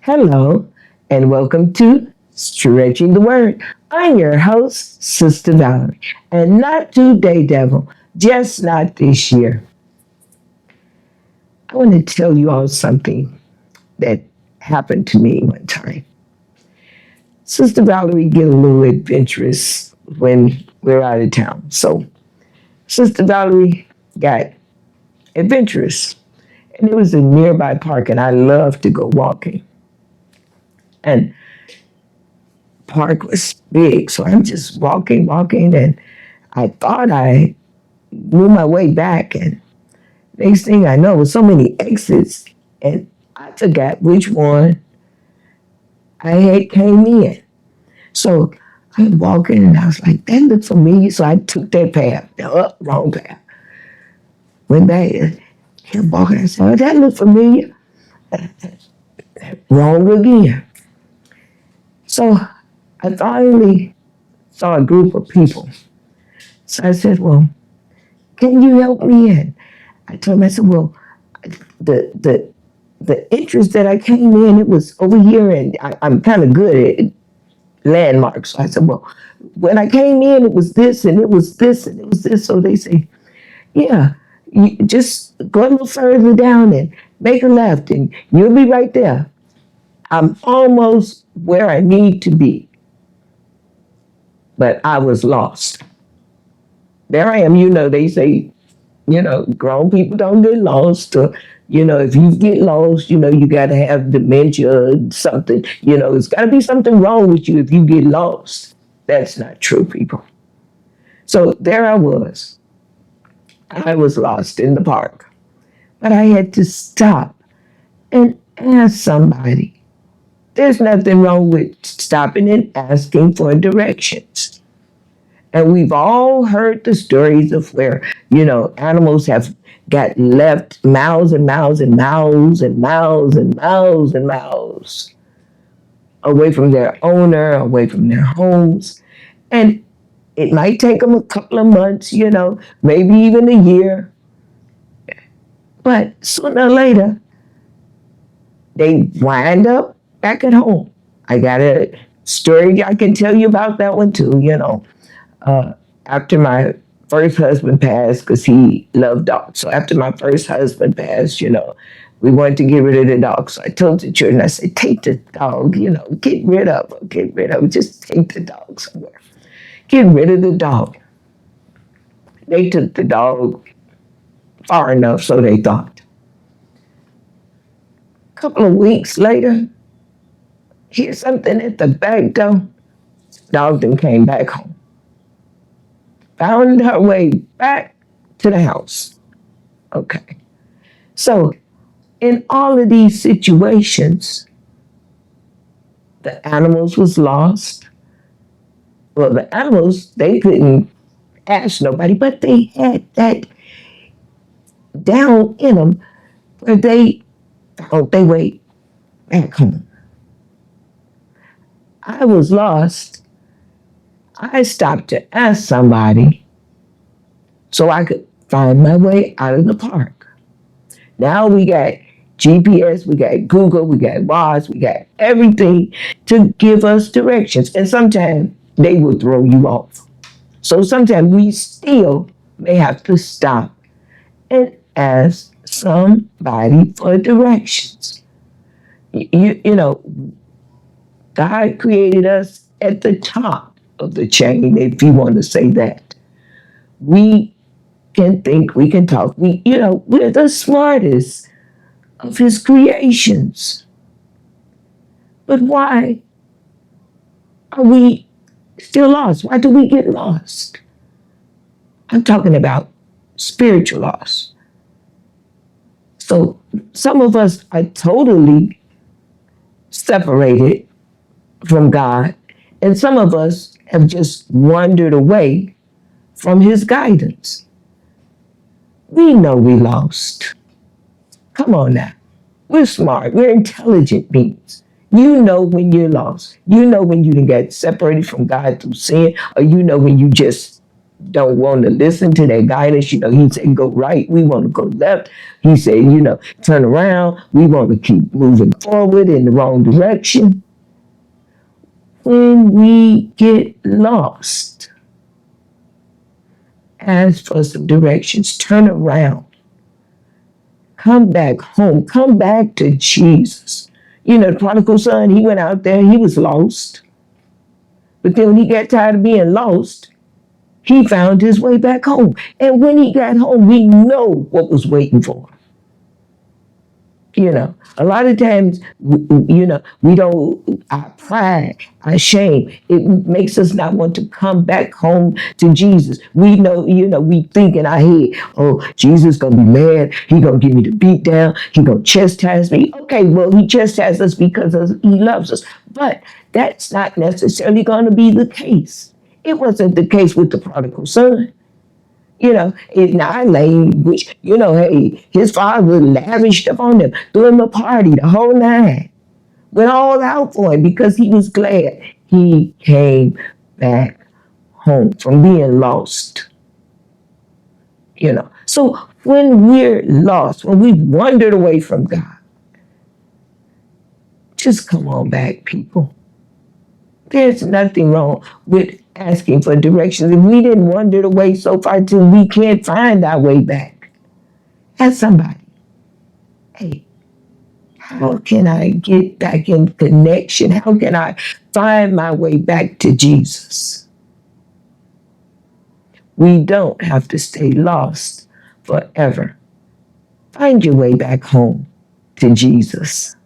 Hello, and welcome to Stretching the Word. I'm your host, Sister Valerie, and not today, devil, just not this year. I want to tell you all something that happened to me one time. Sister Valerie get a little adventurous when we're out of town. So Sister Valerie got adventurous, and it was a nearby park, and I love to go walking. And park was big. So I'm just walking, and I thought I knew my way back. And next thing I know, was so many exits, and I forgot which one I had came in. So I'm walking, and I was like, that looked familiar. So I took that path, wrong path. Went back, kept walking. I said, oh, that looked familiar. Wrong again. So I finally saw a group of people. So I said, well, can you help me? And I told him, I said, well, the the the interest that I came in, it was over here, and I'm kind of good at landmarks. So I said, well, when I came in, it was this, and it was this, and it was this. So they say, yeah, you just go a little further down and make a left, and you'll be right there. I'm almost where I need to be, but I was lost. There I am. They say grown people don't get lost. Or, if you get lost, you got to have dementia or something. It's got to be something wrong with you if you get lost. That's not true, people. So there I was. I was lost in the park. But I had to stop and ask somebody. There's nothing wrong with stopping and asking for directions. And we've all heard the stories of where, animals have got left miles and miles and miles and miles and miles and miles away from their owner, away from their homes. And it might take them a couple of months, maybe even a year. But sooner or later, they wind up back at home. I got a story I can tell you about that one too. After my first husband passed, because he loved dogs. So after my first husband passed, we wanted to get rid of the dog. So I told the children, I said, take the dog, get rid of it, just take the dog somewhere. Get rid of the dog. They took the dog far enough, so they thought. A couple of weeks later, hear something at the back door. Dog then came back home. Found her way back to the house. Okay. So in all of these situations, the animals was lost. Well, the animals, they couldn't ask nobody, but they had that down in them where they found their way back home. I was lost. I stopped to ask somebody so I could find my way out of the park. Now we got GPS, we got Google, we got WAS, we got everything to give us directions. And sometimes they will throw you off. So sometimes we still may have to stop and ask somebody for directions. God created us at the top of the chain, if you want to say that. We can think, we can talk. We're the smartest of his creations. But why are we still lost? Why do we get lost? I'm talking about spiritual loss. So some of us are totally separated from God, and some of us have just wandered away from his guidance. We know we lost. Come on now. We're smart. We're intelligent beings. You know when you're lost. You know when you get separated from God through sin, or you know when you just don't want to listen to their guidance. He said, go right. We want to go left. He said, turn around. We want to keep moving forward in the wrong direction. When we get lost, ask for some directions. Turn around. Come back home. Come back to Jesus. The prodigal son, he went out there, he was lost. But then when he got tired of being lost, he found his way back home. And when he got home, we know what was waiting for him. A lot of times, we don't, our pride, our shame, it makes us not want to come back home to Jesus. We know, we think in our head, oh, Jesus gonna be mad. He gonna give me the beat down. He gonna chastise me. Okay, well, he chastises us because he loves us. But that's not necessarily gonna be the case. It wasn't the case with the prodigal son. In our language, hey, his father lavished upon him, threw him a party, the whole nine. Went all out for him because he was glad he came back home from being lost. So when we're lost, when we've wandered away from God, just come on back, people. There's nothing wrong with asking for directions. If we didn't wander away so far till we can't find our way back, ask somebody, hey, how can I get back in connection? How can I find my way back to Jesus? We don't have to stay lost forever. Find your way back home to Jesus.